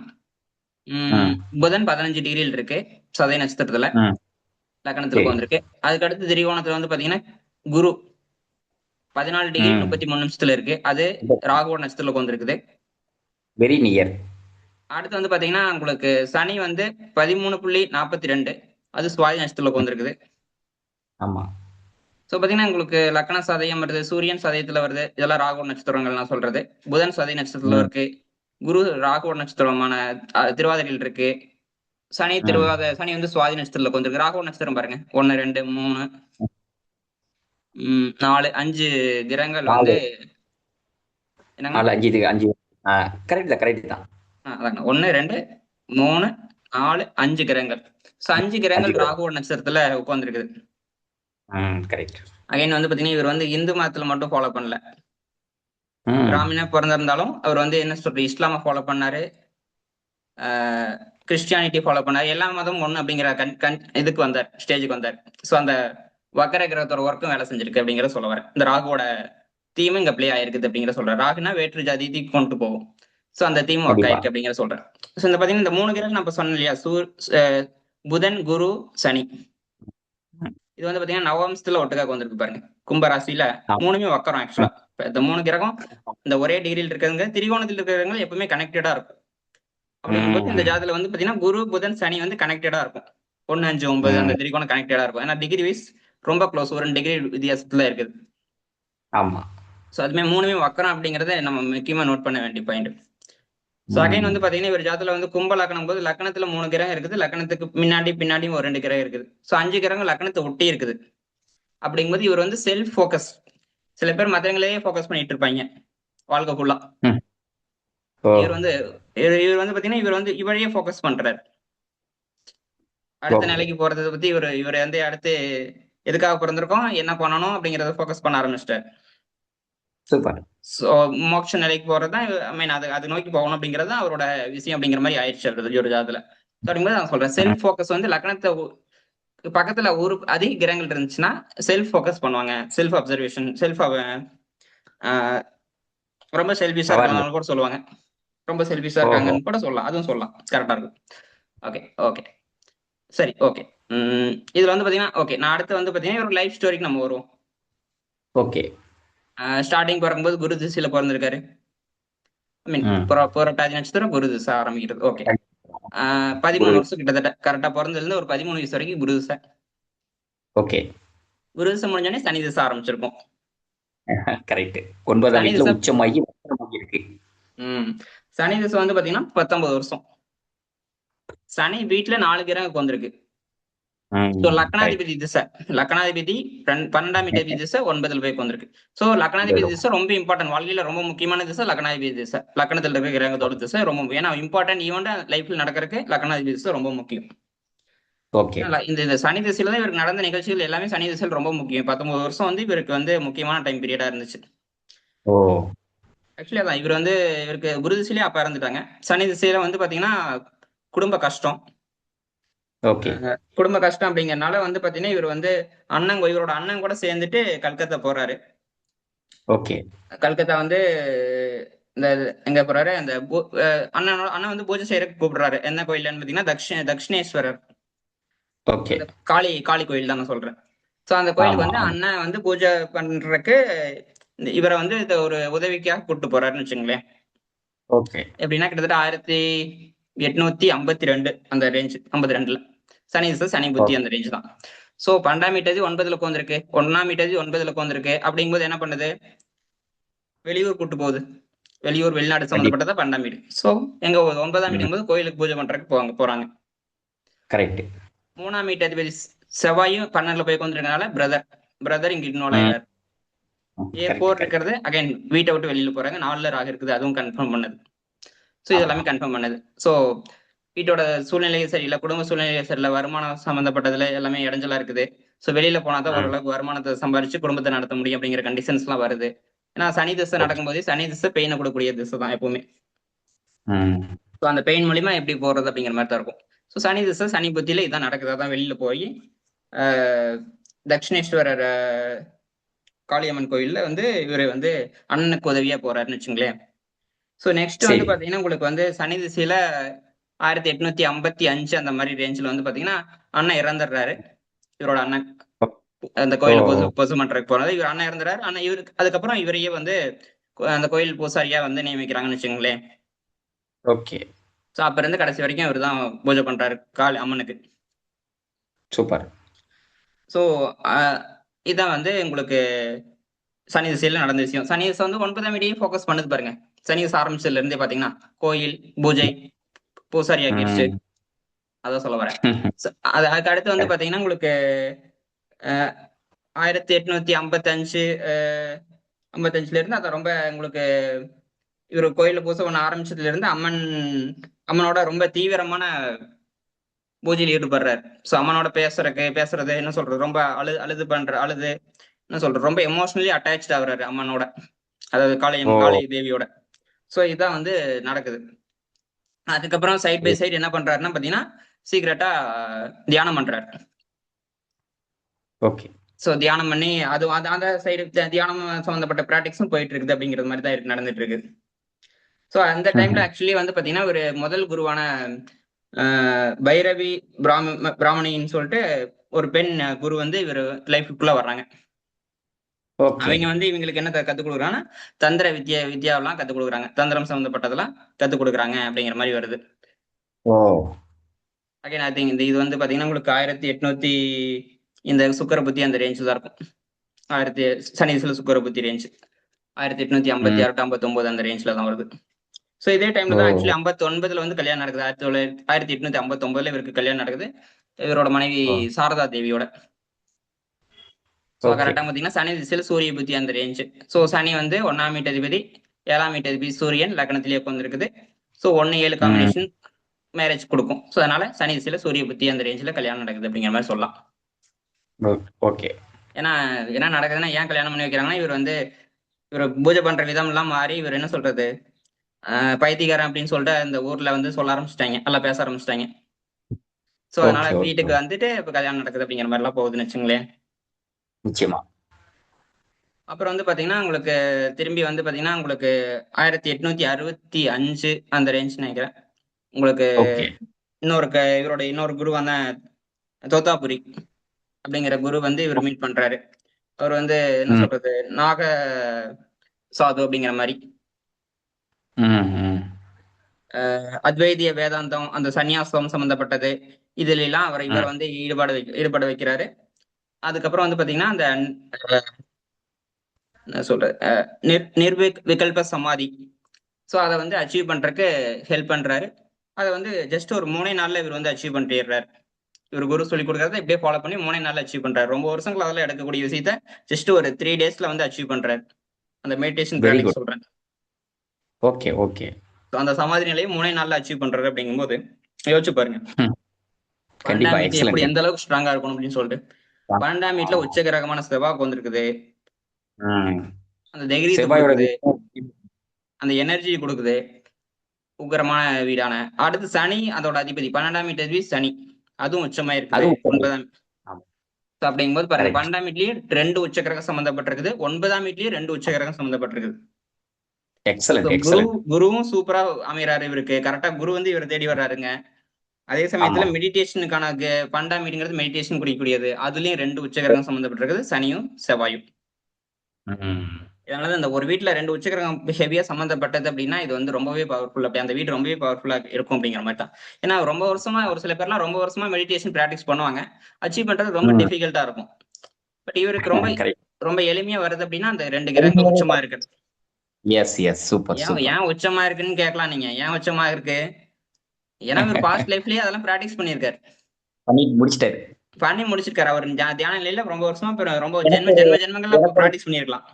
புதன் 15 டிகிரியில் இருக்கு சதய நட்சத்திரத்துல, லக்னத்துல வந்திருக்கு. அதுக்கு அடுத்து திரிகோணத்துல வந்து பாத்தீங்கன்னா குரு 14 டிகிரி 33 நிமிஷத்துல இருக்கு, அது ராகுவோட நட்சத்திரத்துல வந்திருக்குது. Very near. அடுத்து வந்து பாத்தீங்கன்னா உங்களுக்கு சனி வந்து 13.42, அது சுவாதி நட்சத்திரத்துல வந்திருக்குது. ஆமா. சோ பாத்தீங்கன்னா உங்களுக்கு லக்ன சதயம் வருது, சூரியன் சதயத்துல வருது, இதெல்லாம் ராகு நட்சத்திரங்கள் நான் சொல்றது. புதன் சதய நட்சத்திரத்துல இருக்கு, குரு ராகு நட்சத்திரமான திருவாதிரையில் இருக்கு, சனி வந்து சுவாதி நட்சத்திரத்துல வந்திருக்கு. ராகு நட்சத்திரம் பாருங்க, 1 2 3 4 5 கிரகங்கள் வந்து என்னங்க 5 கரெக்ட் தான். 1 2 3 4 5 கிரகங்கள். 5 கிரகங்கள் ராகு நட்சத்திரத்துல உட்கார்ந்துருக்குது. அகைன் வந்து பாத்தீங்கன்னா இவர் வந்து இந்து மதத்துல மட்டும் ஃபாலோ பண்ணல, பிராமணா பிறந்திருந்தாலும் அவர் வந்து என்ன சொல்ற இஸ்லாம ஃபாலோ பண்ணாரு, கிறிஸ்டியானிட்டி ஃபாலோ பண்ணாரு. எல்லா மதமும் ஒண்ணு அப்படிங்கிற இதுக்கு வந்தார், ஸ்டேஜுக்கு வந்தார். சோ அந்த வக்கர கிரகத்தோட ஒர்க்கும் வேலை செஞ்சிருக்கு அப்படிங்கிற சொல்ல வரேன். இந்த ராகுவோட தீமும் இங்க பிளே ஆயிருக்குது அப்படிங்கிற சொல்றேன். ராகுனா வேற்று ஜாதி தீக்கு கொண்டு போகும். சோ அந்த தீம் ஒர்க் ஆயிருக்கு அப்படிங்கிற சொல்றேன். சோ இந்த பாத்தீங்கன்னா இந்த 3 கிரகம் நம்ம சொன்னோம் இல்லையா, புதன் குரு சனி, இது வந்து பாத்தீங்கன்னா நவம்சத்துல ஒட்டுக்காக வந்திருக்கு பாருங்க. கும்பராசியில 3மே வக்கரம். ஆக்சுவலா இந்த 3 கிரகம் இந்த ஒரே டிகிரியில் இருக்கிறவங்க திரிகோணத்தில் இருக்கிறவங்க எப்பவுமே கனெக்டடா இருக்கும். அப்படிங்கும்போது இந்த ஜாதத்துல வந்து பாத்தீங்கன்னா குரு புதன் சனி வந்து கனெக்டடா இருக்கும். 1 5 9 அந்த திரிகோணம் கனெக்டடா இருக்கும். ஏன்னா டிகிரி வைஸ் ரொம்ப க்ளோஸ், 1 டிகிரி வித்தியாசத்துல இருக்குது. ஆமா. சோ அதுமே 3மே வக்கரம் அப்படிங்கறத நம்ம முக்கியமா நோட் பண்ண வேண்டிய பாயிண்ட். சோ அகைன் வந்து பாத்தீங்கன்னா இவர் ஜாதத்துல வந்து கும்ப லக்னம் போது லக்னத்துல 3 கிரகம் இருக்குது, லக்னத்துக்கு பின்னாடியும் ஒரு 2 கிரகம் இருக்குது. சோ 5 கிரகம் லக்னத்தை ஒட்டி இருக்குது. அப்படிங்கும்போது இவர் வந்து செல்ஃப் போக்கஸ். சில பேர் மத்தவங்களையே போக்கஸ் பண்ணிட்டு இருப்பாங்க வாழ்க்கை ஃபுல்லா. இவர் வந்து பாத்தீங்கன்னா இவர் வந்து இவரையே போக்கஸ் பண்றாரு. அடுத்த நிலைக்கு போறதை பத்தி இவர் வந்து அடுத்து எதுக்காக பிறந்திருக்கோம், என்ன பண்ணணும் அப்படிங்கறத போக்கஸ் பண்ண ஆரம்பிச்சிட்டாரு. சோ மோட்ச நிலைக்கு போறதுதான் ஐ மீன் அது நோக்கி போகணும் அப்படிங்கறது அவரோட விஷயம் அப்படிங்கிற மாதிரி ஆயிடுச்சு ஒரு ஜாதத்துல. அப்படிங்கும்போது நான் சொல்றேன் செல்ஃப் போக்கஸ் வந்து லக்னத்தை பக்கத்துல ஒரு அதிக கிரகங்கள் இருந்துச்சுன்னா செல்ஃப் போக்கஸ் பண்ணுவாங்க, செல்ஃப் அப்சர்வேஷன், ரொம்ப செல்ஃபிஷா இருக்காங்க கூட சொல்லுவாங்க, ரொம்ப செல்ஃபிஷா இருக்காங்கன்னு கூட சொல்லலாம், அதுவும் சொல்லலாம், கரெக்டா இருக்கும். ஓகே ஓகே சரி ஓகே. இதுல வந்து பாத்தீங்கன்னா ஓகே நான் அடுத்து வந்து பாத்தீங்கன்னா ஒரு லைஃப் ஸ்டோரிக்கு நம்ம வருவோம். ஓகே. ஸ்டார்டிங் பிறக்கும்போது குரு திசையில பிறந்திருக்காரு. ஐ மீன் ம். புரட்டாதி நட்சத்திரம் குரு திசை ஆரம்பிக்கிறது. ஓகே. குரு 13 வருஷம் கிட்டத்தட்ட கரெக்டா பிறந்ததுல இருந்து ஒரு 13 வயசு வரைக்கும் குரு திசை. ஓகே. குரு திசை முடிஞ்சோடனே சனி திசை ஆரம்பிச்சிருக்கும். கரெக்ட். 9ஆம் சனி வீட்டுல திசை உச்சமாகி வக்ரமாகி இருக்கு. சனி திசை வந்து பாத்தீங்கன்னா 19 வருஷம். சனி வீட்டுல 4 கிரகம் உட்கார்ந்திருக்கு. ஸோ லக்னாதிபதி திசை, லக்னாதிபதி 12ஆம் அதிபதி திசை 9ல் போய் உட்கார்ந்திருக்கு. ஸோ லக்னாதிபதி திசை ரொம்ப இம்பார்ட்டன்ட், வாழ்க்கையில ரொம்ப முக்கியமான திசை லக்னாதிபதி திசை. லக்னத்தில் இருக்கிற கிரகத்தோட திசை ரொம்ப, ஏன்னா இம்பார்ட்டன்ட் ஈவெண்ட் லைஃப்ல நடக்கிறதுக்கு லக்னாதிபதி திசை ரொம்ப முக்கியம். ஓகே. இந்த சனி திசையில தான் இவருக்கு நடந்த நிகழ்ச்சிகள் எல்லாமே சனி திசையில் ரொம்ப முக்கியம். 19 வருஷம் வந்து இவருக்கு வந்து முக்கியமான டைம் பீரியடா இருந்துச்சு. ஓ ஆக்சுவலி அதான் இவருக்கு குரு திசையிலே அப்பா இறந்துட்டாங்க. சனி திசையில வந்து பாத்தீங்கன்னா குடும்ப கஷ்டம். ஓகே. குடும்ப கஷ்டம் அப்படிங்கறதுனால வந்து பாத்தீங்கன்னா இவர் வந்து இவரோட அண்ணன் கூட சேர்ந்துட்டு கல்கத்தா போறாரு. ஓகே. கல்கத்தா வந்து இந்த எங்க போறாரு, அந்த அண்ணன் வந்து பூஜை செய்யறதுக்கு கூப்பிடுறாரு. என்ன கோயில்னு பாத்தீங்கன்னா தக்ஷிணேஸ்வரர். ஓகே. காளி கோயில் தான் நான் சொல்றேன். சோ அந்த கோயிலுக்கு வந்து அண்ணன் வந்து பூஜை பண்றதுக்கு இவரை வந்து ஒரு உதவிக்காக கூப்பிட்டு போறாருன்னு வச்சுங்களேன். ஓகே. எப்படின்னா கிட்டத்தட்ட 1852 அந்த ரேஞ்ச், 52ல சனி திசை சனி புத்தி அந்த ரேஞ்ச் தான். சோ 12ஆம் தேதி 9ல் உட்கார்ந்திருக்கு, 1ஆம் தேதி 9ல் உட்கார்ந்திருக்கு. அப்படிங்கும்போது என்ன பண்ணுது, வெளியூர் கூட்டு போகுது. வெளிநாடு சம்பந்தப்பட்டதா 12ஆம் வீடு. சோ எங்க 9ஆம் வீடும் போது கோயிலுக்கு பூஜை பண்றதுக்கு போறாங்க. கரெக்ட். 3ஆம் வீட்டு அதிபதி செவ்வாயும் 12ல போய் உட்கார்ந்திருக்கனால பிரதர் இங்க இன்வால்வ் ஆயிடுறாரு. A4 இருக்கிறது அகைன் வீட்டை விட்டு வெளியில போறாங்க. 4ல ராகு இருக்குது, அதுவும் கன்ஃபார்ம் பண்ணது. சோ இதெல்லாமே கன்ஃபார்ம் பண்ணது. சோ வீட்டோட சூழ்நிலையும் சரியில்லை, குடும்ப சூழ்நிலையும் சரியில்லை, வருமானம் சம்பந்தப்பட்டதுல எல்லாமே இடைஞ்சலா இருக்குது. சோ வெளியில போனாதான் ஓரளவுக்கு வருமானத்தை சம்பாரிச்சு குடும்பத்தை நடத்த முடியும் அப்படிங்கிற கண்டிஷன்ஸ் எல்லாம் வருது. ஏன்னா சனி திசை நடக்கும்போது சனி திசை பெயினை கொடுக்கக்கூடிய திசை தான் எப்பவுமே. ஸோ அந்த பெயின் மூலியமா எப்படி போறது அப்படிங்கிற மாதிரி தான் இருக்கும். ஸோ சனி திசை சனி புத்தியில இதான் நடக்குது. அதான் வெளியில போய் தட்சிணேஸ்வரர் காளியம்மன் கோயில்ல வந்து இவரு வந்து அண்ணனுக்கு உதவியா போறாருன்னு வச்சுங்களேன். ஸோ நெக்ஸ்ட் வந்து பாத்தீங்கன்னா உங்களுக்கு வந்து சனி திசையில 1855 அந்த மாதிரி ரேஞ்சில் வந்து பாத்தீங்கன்னா அண்ணன் இறந்துடுறாரு. இவரோட அண்ணன் அந்த கோயில் பொசு பண்றதுக்கு போனது இவர் அண்ணன் இறந்துறாரு. ஆனா இவருக்கு அதுக்கப்புறம் இவரையே வந்து அந்த கோயில் பூசாரியா வந்து நியமிக்கிறாங்கன்னு வச்சுங்களேன். ஓகே. சோ அப்ப இருந்து கடைசி வரைக்கும் இவர் தான் பூஜை பண்றாரு காளி அம்மனுக்கு. சூப்பர். சோ இதான் வந்து உங்களுக்கு சனி திசையில நடந்த விஷயம். சனி திசை வந்து 9ஆம் வீடையும் ஃபோக்கஸ் பண்ணுது பாருங்க. சனி திசை ஆரம்பிச்சதுல இருந்தே பாத்தீங்கன்னா கோயில் பூஜை பூசாரி ஆக்கிடுச்சு, அதான் சொல்ல வரேன். அதுக்கு அடுத்து வந்து பாத்தீங்கன்னா உங்களுக்கு 1855 இருந்து அதை ரொம்ப உங்களுக்கு இவர் கோயில பூசை பண்ண ஆரம்பிச்சதுல இருந்து அம்மனோட ரொம்ப தீவிரமான பூஜையில் ஈடுபடுறாரு. சோ அம்மனோட பேசுறது என்ன சொல்றது, ரொம்ப அழுது என்ன சொல்றது, ரொம்ப எமோஷனலி அட்டாச் ஆகுறாரு அம்மனோட, அதாவது காளி தேவியோட. சோ இதான் வந்து நடக்குது. அதுக்கப்புறம் சைட் பை சைடு என்ன பண்றாருன்னா பாத்தீங்கன்னா சீக்கிரட்டா தியானம் பண்றாரு. ஓகே. சோ தியானம் பண்ணி அது அந்த சைடு தியானம் சம்பந்தப்பட்ட பிராக்டிக்ஸும் போயிட்டு இருக்குது அப்படிங்கிறது மாதிரி தான் நடந்துட்டு இருக்கு. சோ அந்த டைம்ல ஆக்சுவலி வந்து பாத்தீங்கன்னா ஒரு முதல் குருவான பைரவி பிராமணின்னு சொல்லிட்டு ஒரு பெண் குரு வந்து இவர் லைஃபுக்குள்ள வர்றாங்க. அவங்க வந்து இவங்களுக்கு என்ன கத்துக் கொடுக்குறாங்கன்னா தந்திர வித்யாவெல்லாம் கத்துக் கொடுக்குறாங்க, தந்திரம் சம்பந்தப்பட்டதெல்லாம் கத்துக் கொடுக்குறாங்க அப்படிங்கிற மாதிரி வருது. அகைன் ஐ திங்க் இது வந்து பாத்தீங்கன்னா உங்களுக்கு 1800 இந்த சுக்கர புத்தி அந்த ரேஞ்சில் தான் இருக்கும். சனி திசையில சுக்கர புத்தி ரேஞ்ச் 1856 59 அந்த ரேஞ்சில தான் வருது. சோ இதே டைம்ல தான் ஆக்சுவலி 59ல வந்து கல்யாணம் நடக்குது. 1859ல இவருக்கு கல்யாணம் நடக்குது இவரோட மனைவி சாரதா தேவியோட. சோ கரெக்டா பாத்தீங்கன்னா சனி திசையில சூரிய புத்தி அந்த ரேஞ்ச். சோ சனி வந்து 1ஆம் வீட்டு அதிபதி 7ஆம் வீட்டு அதிபதி சூரியன் லக்னத்திலேயே உட்கார்ந்துருக்குது. சோ 1-7 காம்பினேஷன் மேரேஜ் கொடுக்கும். சோ அதனால சனி திசையில சூரிய புத்தி அந்த ரேஞ்சில கல்யாணம் நடக்குது அப்படிங்கிற மாதிரி சொல்லலாம். ஓகே. ஏன்னா என்ன நடக்குதுன்னா ஏன் கல்யாணம் பண்ணி வைக்கிறாங்கன்னா இவர் பூஜை பண்ற விதம் எல்லாம் மாறி இவர் என்ன சொல்றது பைத்தியக்காரன் அப்படின்னு சொல்லிட்டு இந்த ஊர்ல வந்து சொல்ல ஆரம்பிச்சிட்டாங்க, நல்லா பேச ஆரம்பிச்சிட்டாங்க. சோ அதனால வீட்டுக்கு வந்துட்டு இப்ப கல்யாணம் நடக்குது அப்படிங்கிற மாதிரி எல்லாம் போகுதுன்னு வச்சுங்களேன். நிச்சயமா. அப்புறம் வந்து பாத்தீங்கன்னா உங்களுக்கு திரும்பி வந்து பாத்தீங்கன்னா உங்களுக்கு 1865 அந்த ரேஞ்ச் நினைக்கிறேன். உங்களுக்கு இன்னொரு குரு வந்த தோத்தாபுரி அப்படிங்கிற குரு வந்து இவர் மீட் பண்றாரு. அவர் வந்து என்ன ம். சொல்றது, நாக சாது அப்படிங்கிற மாதிரி. ம். ம். அத்வைதிய வேதாந்தம், அந்த சந்நியாசம் சம்பந்தப்பட்டது, இதுல எல்லாம் இவர் ம். வந்து ஈடுபட வைக்கிறாரு. அதுக்கப்புறம் வந்து பாத்தீங்கன்னா அந்த என்ன சொல்றது, விகல்ப சமாதி. ஸோ அதை வந்து அச்சீவ் பண்றதுக்கு ஹெல்ப் பண்றாரு. அதை வந்து ஜஸ்ட் ஒரு 3 நாள்ல இவர் வந்து அச்சீவ் பண்ணிடுறாரு. இவர் குரு சொல்லி கொடுக்கறத இப்படியே ஃபாலோ பண்ணி 3 நாள்ல அச்சீவ் பண்றாரு. ரொம்ப வருஷங்கள் அதெல்லாம் எடுக்கக்கூடிய விஷயத்த ஜஸ்ட் ஒரு 3 டேஸ்ல வந்து அச்சீவ் பண்றாரு. அந்த மெடிடேஷன் வெரி பிராக்டிஸ் குட். சொல்றேன். Okay, okay. So, அந்த சமாதி நிலையை 3 நாள்ல அச்சீவ் பண்றாரு அப்படிங்கும்போது யோசிச்சு பாருங்க. ம். கண்டிப்பா. 12ஆம் வீட்டு எக்ஸலண்ட். எப்படி எந்த அளவுக்கு ஸ்ட்ராங்கா இருக்கணும் அப்படின்னு சொல்லிட்டு. 12ஆம் வீட்டுல உச்ச கிரகமான செவ்வாய் வந்திருக்குது. ம். அந்த தைரியத்தை செவ்வாயோட கொடுக்குது, அந்த எனர்ஜி கொடுக்குது, உக்கிரமான வீடான. அடுத்து சனி அதோட அதிபதி 12ஆம் வீட்டு அதிபதி சனி, அதுவும் உச்சமா இருக்குது அதுவும் சரி. 9ஆம். ஆமா. அப்படிங்கும்போது பாருங்க, கரெக்ட். 12ஆம் வீட்லயே 2 உச்ச கிரகம் சம்பந்தப்பட்டிருக்குது, 9ஆம் வீட்லயே 2 உச்ச கிரகம் சம்பந்தப்பட்டிருக்குது. So, excellent, excellent. குருவும் சூப்பரா அமையறாரு இவருக்கு. கரெக்டா குரு வந்து இவர் தேடி வர்றாருங்க. அதே ஆமா. சமயத்துல மெடிடேஷனுக்கான 12ஆம் வீடுங்கிறது மெடிடேஷன் குறிக்கக்கூடியது. அதுலயும் 2 உச்ச கிரகம் சம்பந்தப்பட்டிருக்குது, சனியும் செவ்வாயும். ம். இதனால இந்த ஒரு வீட்ல 2 உச்சகிரகம் ஹெவியா சம்மந்தப்பட்டது அப்படின்னா, இது வந்து ரொம்பவே பவர்ஃபுல். அப்படி அந்த வீடு ரொம்பவே பவர்ஃபுல்லா இருக்கும் அப்படிங்கிற மாதிரி தான். ஏன்னா ரொம்ப வருஷமா ஒரு சில பேர்லாம் ரொம்ப வருஷமா மெடிடேஷன் பிராக்டிஸ் பண்ணுவாங்க. அச்சீவ் பண்றது ரொம்ப ம். டிஃபிகல்ட்டா இருக்கும். பட் இவருக்கு ரொம்ப கரெக்ட். ரொம்ப எளிமையா வருது அப்படின்னா, அந்த 2 கிரகங்கள் உச்சமா இருக்கு. Yes, yes. சூப்பர், ஏன் சூப்பர். ஏன் உச்சமா இருக்குன்னு கேட்கலாம் நீங்க. ஏன் உச்சமா இருக்கு? ஏன்னா இவர் பாஸ்ட் லைஃப்லயே அதெல்லாம் பிராக்டிஸ் பண்ணியிருக்காரு. பண்ணிட்டு முடிச்சிட்டாரு. பண்ணி முடிச்சிருக்காரு. அவர் தியான நிலையில ரொம்ப வருஷமா ரொம்ப எனக்கு ஜென்மங்கள்ல எனக்கு ஒரு பிராக்டிஸ் பண்ணியிருக்கலாம்.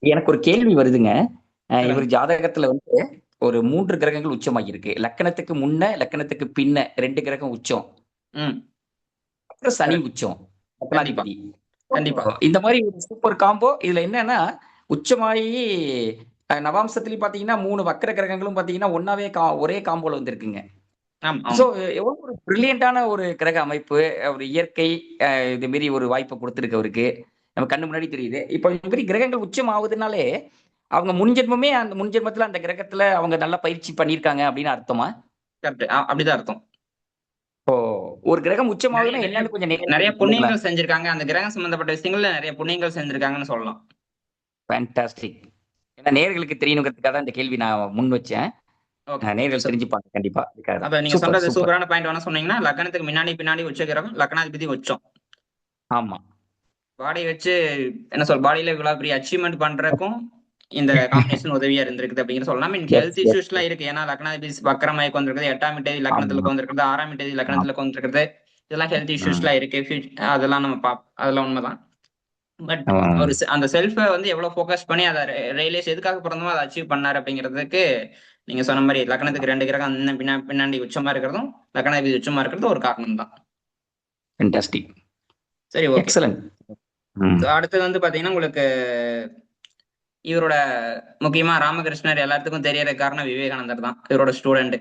எனக்கு ஒரு கேள்வி வருதுங்க. சொல்லுங்க. இவர் ஜாதகத்துல வந்து ஒரு 3 கிரகங்கள் உச்சமாகியிருக்கு. லக்கணத்துக்கு முன்ன, லக்கணத்துக்கு பின்ன 2 கிரகம் உச்சம். ம். அப்புறம் சனி கரெக்ட். உச்சம். கண்டிப்பா. லக்னாதிபதி. கண்டிப்பா. இந்த மாரி ஒரு சூப்பர் காம்போ. இதுல என்னன்னா, உச்சமாயி நவாம்சத்திலயும் பாத்தீங்கன்னா 3 வக்ர கிரகங்களும் பாத்தீங்கன்னா, ஒண்ணாவே ஒரே காம்போல வந்திருக்குங்க. ஆமா, ஆமா. ஸோ எவ்வளோ ஒரு பிரில்லியன்ட்டான ஒரு கிரக அமைப்பு. ஒரு இயற்கை இது மாரி ஒரு வாய்ப்ப குடுத்திருக்கு அவருக்கு. நம்ம கண்ணு முன்னாடி தெரியுது. இப்போ இந்த மாரி கிரகங்கள் உச்சம் ஆவுதுனாலே, அவங்க முன்ஜென்மமே அந்த முன்ஜென்மத்துல அந்த கிரகத்துல அவங்க நல்லா பயிற்சி பண்ணியிருக்காங்க அப்படின்னு அர்த்தமா? கரெக்ட். அப்படிதான் அர்த்தம். இப்போ ஒரு கிரகம் நெறைய உச்சமாகுதுன்னா நெறைய என்னன்னு கொஞ்சம் நெறைய நேயர்களுக்கு சொல்லுங்களேன். புண்ணியங்கள் செஞ்சிருக்காங்க. அந்த கிரகம் சம்பந்தப்பட்ட விஷயங்கள்ல நெறைய புண்ணியங்கள் செஞ்சிருக்காங்கன்னு சொல்லலாம். ஃபேன்டாஸ்டிக். ஏன்னா நேயர்களுக்கு தெரியணுங்கிறதுக்காக தான் இந்த கேள்வி நான் முன் வச்சேன். ஓகே. நேயர்கள் சோ தெரிஞ்சுப்பாங்க கண்டிப்பா. அதுக்காக தான். அப்ப நீங்க சூப்பர், சொல்றது சூப்பர். சூப்பரான பாயிண்ட் வேணா சொன்னீங்கன்னா, லக்னத்துக்கு பின்னாடி உச்ச கிரகம், லக்னாதிபதி உச்சம். ஆமா. பாடி வச்சு என்ன பாடியில இவ்வளவு பெரிய அச்சீவ்மென்ட் பண்றதுக்கும் இந்த காம்பினேஷன் உதவியா இருந்திருக்குது அப்படிங்கிற சொல்லலாம். மீன் எஸ், ஹெல்த் எஸ். இஷ்யூஸ்லாம் இருக்கு. ஏன்னா லக்னாதிபதி வக்ரமாயி உட்கார்ந்திருக்குது, 8ஆம் இடதி லக்னத்துல ஆமா, உட்கார்ந்திருக்குது, 6ஆம் இடதி ஆமா. லக்னத்துல உட்கார்ந்திருக்குது. இதெல்லாம் ஹெல்த் ம். இஷ்யூஸ்லாம் இருக்கு. அதெல்லாம் நம்ம அதெல்லாம் உண்மைதான். பட் ம். ஒரு அந்த செல்ஃப வந்து எவ்வளவு ஃபோக்கஸ் பண்ணி அதை ரியலைஸ் எதுக்காக பிறந்தமோ அதை அச்சீவ் பண்ணாரு அப்படிங்கிறதுக்கு நீங்க சொன்ன மாதிரி லக்னத்துக்கு 2 கிரகம் பின்னாடி உச்சமா இருக்கிறதும், லக்னாதிபதி உச்சமா இருக்கிறதும் ஒரு காரணம் தான். ஃபேன்டாஸ்டிக். சரி, ஓகே. எக்ஸலன்ட். ம். அடுத்தது வந்து பாத்தீங்கன்னா உங்களுக்கு இவரோட முக்கியமா ராமகிருஷ்ணர் எல்லாத்துக்கும் தெரியற காரணம் விவேகானந்தர் தான். இவரோட ஸ்டூடெண்ட்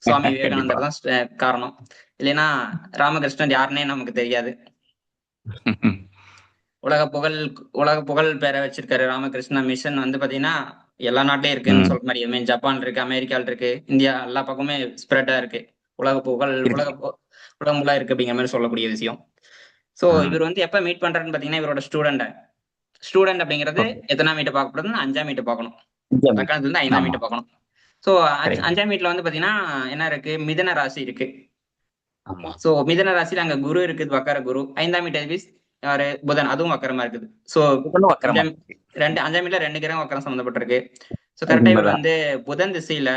சுவாமி கண்டிப்பா. விவேகானந்தர் தான் காரணம். இல்லைன்னா ராமகிருஷ்ணன் யாருன்னே நமக்கு தெரியாது. உலக புகழ் உலக புகழ் பெற வச்சிருக்காரு. ராமகிருஷ்ணா மிஷன் வந்து பாத்தீங்கன்னா எல்லா நாட்டிலயும் இருக்குன்னு ம். சொல்ற மாதிரி. மீன் ஜப்பான் இருக்கு, அமெரிக்கால இருக்கு, இந்தியா எல்லா பக்கமுமே ஸ்ப்ரெட்டா இருக்கு. உலக புகழ் இருக்கு. உலகம் ஃபுல்லா இருக்கு அப்படிங்கிற மாதிரி சொல்லக்கூடிய விஷயம். சோ ம். இவர் வந்து எப்ப மீட் பண்றாருன்னு பாத்தீங்கன்னா, இவரோட ஸ்டூடெண்ட் அப்படிங்கிறது ஓகே. எத்தனாம் வீட்டை பார்க்கப்படுதுன்னா 5ஆம் வீட்டை பார்க்கணும். நிஜமே. லக்னத்துல இருந்து 5ஆம் ஆமா. வீட்டை பார்க்கணும். So correct. 5ஆம் வீட்டுல வந்து பாத்தீங்கன்னா என்ன இருக்கு, மிதன ராசி இருக்கு. ஆமா. சோ மிதன ராசியில அங்க குரு இருக்குது, வக்கர குரு. 5ஆம் வீட்டு அதிபதி யாரு, புதன், அதுவும் வக்கரமா இருக்குது. சோ இதுன்னு வக்கரமா 5ஆம் வீட்டுல 2 கிரகம் வக்கரம் சம்பந்தப்பட்டிருக்கு. சோ கரெக்டா இவர் உண்மைதான். வந்து புதன் திசையில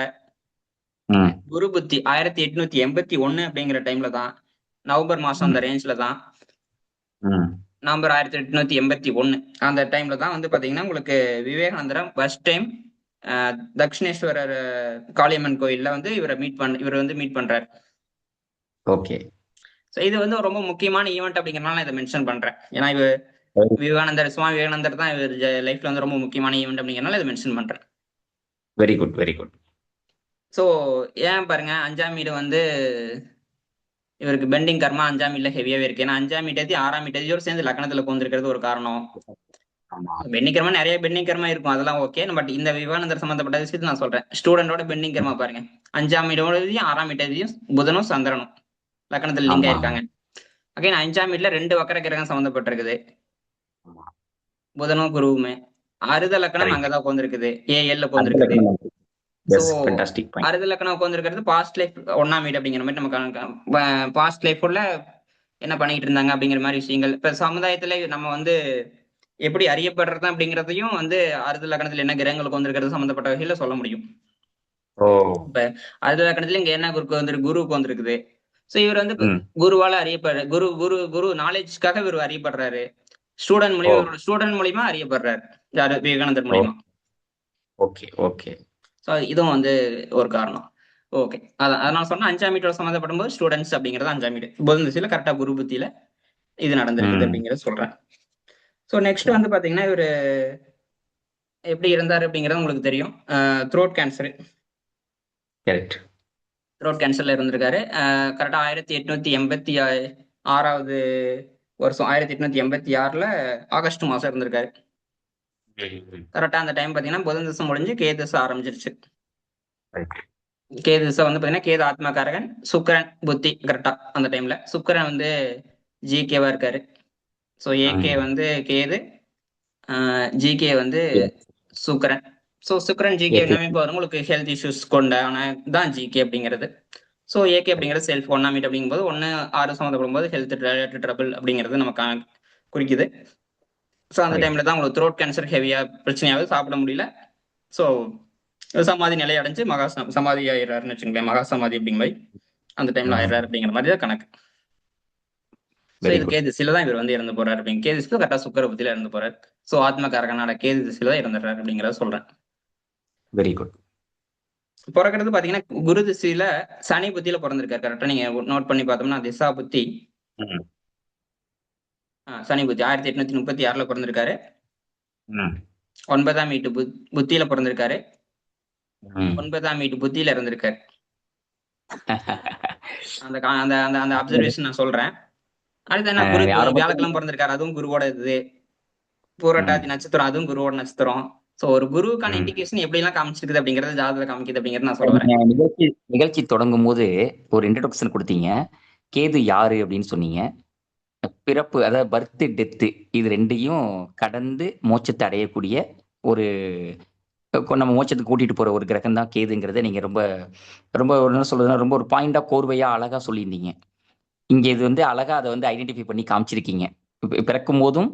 ம். குரு புத்தி 1881 அப்படிங்கிற டைம்ல தான், நவம்பர் மாசம் அந்த ம். ரேஞ்ச்ல தான், ம். நவம்பர் 1881 அந்த டைம்ல தான் வந்து பாத்தீங்கன்னா உங்களுக்கு விவேகானந்தரம் ஃபர்ஸ்ட் டைம் தக்ஷிணேஸ்வரர் காளியம்மன் கோயில்ல வந்து இவர் வந்து மீட் பண்றாரு. ஓகே. சோ இது வந்து ரொம்ப முக்கியமான ஈவெண்ட் அப்படிங்கறதுனால நான் இதை மென்ஷன் பண்றேன். ஏன்னா சுவாமி விவேகானந்தர் தான் இவர் லைஃப்ல வந்து ரொம்ப முக்கியமான ஈவெண்ட் அப்படிங்கறதுனால இதை மென்ஷன் பண்றேன். Very good, very good. So ஏன் பாருங்க 5ஆம் வீடு வந்து இவருக்கு பெண்டிங் கர்மா 5ஆம் வீட்ல ஹெவியாவே இருக்கு. ஏன்னா 5ஆம் வீட்டதி 6ஆம் வீட்டதியோடு சேர்ந்து லக்னத்துல உட்கார்ந்திருக்கிறது ஒரு காரணம். ஆமா. பெண்டிங் கர்மா நிறைய பெண்டிங் கர்மா இருக்கும், அதெல்லாம் ஓகே. பட் இந்த விவேகானந்தர் சம்பந்தப்பட்ட விஷயத்தை நான் சொல்றேன். ஸ்டூடெண்டோட பெண்டிங் கர்மா பாருங்க. 5ஆம் வீடோடயும் 6ஆம் வீட்டதியும் புதனும் சந்திரனும் லக்னத்துல லிங்க் ஆமா. ஆயிருக்காங்க. அகைன் 5ஆம் வீட்ல 2 வக்கர கிரகம் சம்பந்தப்பட்டிருக்குது. புதனும் குருவுமே. அருத லக்கணம் அங்கதான் உட்காந்துருக்குது, ஏஎல்ல உட்காந்துருக்குது. ஸோ அருத லக்கணம் உட்காந்துருக்கிறது பாஸ்ட் லைஃப் 1ஆம் வீடு அப்படிங்கிற மாதிரி நம்ம பாஸ்ட் லைஃப்ல என்ன பண்ணிட்டு இருந்தாங்க அப்படிங்கிற மாதிரி விஷயங்கள். இப்ப சமுதாயத்துல நம்ம வந்து எப்படி அறியப்படுறது அப்படிங்கிறதையும் வந்து அருத லக்கணத்துல என்ன கிரகங்களுக்கு வந்திருக்கிறது சம்பந்தப்பட்ட வகையில சொல்ல முடியும். இப்ப அருத லக்கணத்துல இங்க என்ன குருக்கு வந்திருக்குது. சோ இவர் வந்து குருவால அறியப்படுற குரு குரு குரு நாலேஜ்க்காக இவர் அறியப்படுறாரு. ஸ்டூடெண்ட் மூலியமா அறியப்படுறாரு யாரு, விவேகானந்தர் மூலியமா. Okay okay. சோ இதுவும் வந்து ஒரு காரணம். ஓகே, அதனால சொன்னா 5ஆம் வீட்டோட சம்மந்தப்படும் போது ஸ்டூடெண்ட்ஸ் அப்படிங்கறது 5ஆம் வீடு புதன் திசையில கரெக்டா குரு புத்தியில இது நடந்திருக்குது அப்படிங்கறத சொல்றேன். சோ நெக்ஸ்ட் வந்து பாத்தீங்கன்னா இவரு எப்படி இருந்தாரு அப்படிங்கறது உங்களுக்கு தெரியும். த்ரோட் கேன்சர், த்ரோட் கேன்சர்ல இருந்திருக்காரு. கரெக்டா 1886வது வருஷம் 1886ல ஆகஸ்ட் மாசம் இருந்திருக்காரு. கரெக்டா அந்த டைம் பாத்தீங்கன்னா புதன் திசை முடிஞ்சு கேது திசை ஆரம்பிச்சிருச்சு. கேது திசை வந்து பாத்தீங்கன்னா கேது ஆத்மகாரகன், சுக்கிரன் புத்தி. கரெக்டா அந்த டைம்ல சுக்கிரன் வந்து ஜிகேவா இருக்காரு. சோ ஏகே வந்து கேது, ஜிகே வந்து சுக்கிரன். சோ சுக்கிரன் ஜிகே எல்லாமே பாருங்க உங்களுக்கு ஹெல்த் இஷ்யூஸ் கொண்டான தான் ஜிகே அப்படிங்கிறது. சோ ஏகே அப்படிங்கிறது செல்ஃப் 1ஆம் வீடு அப்படிங்கும்போது 1 6 சம்மந்தப்படும் போது ஹெல்த் ரிலேட்டட் ட்ரபிள் அப்படிங்கிறது நமக்கு குறிக்குது. ஸோ அந்த டைம்ல தான் உங்களுக்கு த்ரோட் கேன்சர் ஹெவியா பிரச்சனையாவது, சாப்பிட முடியல. ஸோ சமாதி நிலை அடைஞ்சு சமாதி ஆயிடுறாருன்னு வச்சுங்களேன். மகா சமாதி அப்படிங்கிற மாதிரி அந்த டைம்ல ஆயிடுறாரு அப்படிங்கிற மாதிரி தான் கணக்கு. ஸோ இது கேது திசையில தான் இவர் வந்து இறந்து போறாரு அப்படிங்க. கேது திசையில கரெக்டா சுக்கிர புத்தியில இறந்து போறாரு. ஸோ ஆத்மகாரகனான கேது திசையில தான் இறந்துடுறாரு அப்படிங்கிறத சொல்றேன். Very good. பிறக்கிறது பாத்தீங்கன்னா குரு திசையில சனி புத்தியில பிறந்திருக்காரு. கரெக்டா நீங்க நோட் பண்ணி பார்த்தோம்னா திசா புத்தி சனி புத்தி 1836ல பிறந்திருக்காரு. 9ஆம் வீட்டு புத்தியில பிறந்திருக்காரு. 9ஆம் வீட்டு புத்தியில இருந்திருக்காரு. அந்த அப்சர்வேஷன் நான் சொல்றேன். அடுத்து என்ன, குரு வியாழக்கிழமை பிறந்திருக்காரு, அதுவும் குருவோட இது. பூரட்டாதி நட்சத்திரம், அதுவும் குருவோட நட்சத்திரம். சோ ஒரு குருவுக்கான இண்டிகேஷன் எப்படி எல்லாம் காமிச்சிருக்குது அப்படிங்கறது ஜாதகத்துல காமிக்குது அப்படிங்கறது நான் சொல்றேன். நிகழ்ச்சி தொடங்கும் போது ஒரு இன்ட்ரோடக்ஷன் கொடுத்தீங்க. கேது யாரு அப்படின்னு சொன்னீங்க. பிறப்பு, அதாவது பர்த் டெத்து, இது ரெண்டையும் கடந்து மோட்சத்தை அடையக்கூடிய ஒரு நம்ம மோட்சத்துக்கு கூட்டிட்டு போற ஒரு கிரகம் தான் கேதுங்கிறத நீங்க ரொம்ப ரொம்ப என்ன சொல்றதுன்னா ரொம்ப ஒரு பாயிண்டா கோர்வையா அழகா சொல்லியிருந்தீங்க. இங்க இது வந்து அழகா அதை வந்து ஐடென்டிஃபை பண்ணி காமிச்சிருக்கீங்க. பிறக்கும் போதும்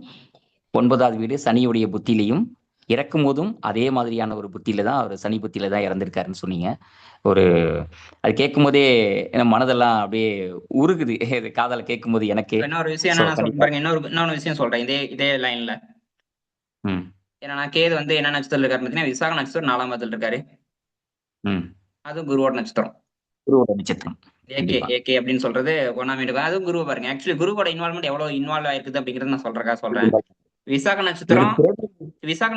9வது வீடு சனியுடைய புத்தியிலையும், இறக்கும் போதும் அதே மாதிரியான ஒரு புத்தியில தான், அவர் சனி புத்தியில தான் இறந்திருக்காருன்னு சொன்னீங்க. ஒரு அது கேட்கும் போதே மனதெல்லாம் அப்படியே உருகுது காதால கேட்கும் போது எனக்கு. இன்னொரு விஷயம் என்ன சொல்றேன் பாருங்க, இன்னொரு விஷயம் சொல்றேன் இதே லைன்ல. ஏன்னா கேது வந்து என்ன நட்சத்திரம் இருக்காரு பார்த்தீங்கன்னா விசாக நட்சத்திரம் 4ஆம் இடத்துல இருக்காரு. அது குருவோட நட்சத்திரம். ஏகே அப்படின்னு சொல்றது 1ஆம் வீடு, அதுவும் குருவை பாருங்க. ஆக்சுவலி குருவோட இன்வால்மெண்ட் எவ்வளவு இன்வால்வ் ஆயிருக்குது அப்படிங்கறது நான் சொல்றேன். விசாக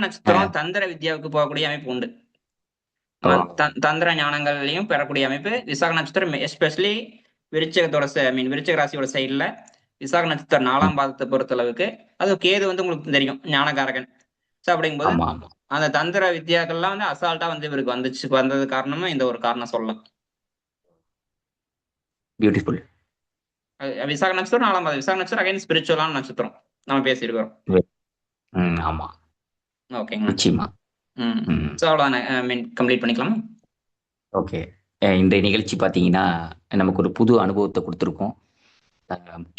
நட்சத்திரம் தந்திர வித்யாவுக்கு போகக்கூடிய அமைப்பு உண்டு. தந்திர ஞானங்களையும் பெறக்கூடிய அமைப்பு விசாக நட்சத்திரம். எஸ்பெஷலி விருச்சிக ராசியோட சைட்ல விசாக நட்சத்திரம் 4ஆம் பாதத்தை பொறுத்த அளவுக்கு அது கேது வந்து உங்களுக்கு தெரியும் ஞானகாரகன். அப்படிங்கும்போது அந்த தந்திர வித்யாக்கள்லாம் வந்து அசால்ட்டா வந்து இவருக்கு வந்தது காரணமா இந்த ஒரு காரணம் சொல்லலாம். பியூட்டிஃபுல். விசாக நட்சத்திரம் 4ஆம் பாதம். விசாக நட்சத்திரம் அகைன் ஸ்பிரிச்சுவலான நட்சத்திரம் நம்ம பேசியிருக்கிறோம். ஆமா, ஓகேங்க, நிச்சயமா. சோ அவ்வளவுதான், கம்ப்ளீட் பண்ணிக்கலாம். ஓகே, இந்த நிகழ்ச்சி பார்த்தீங்கன்னா நமக்கு ஒரு புது அனுபவத்தை கொடுத்துருக்கோம்.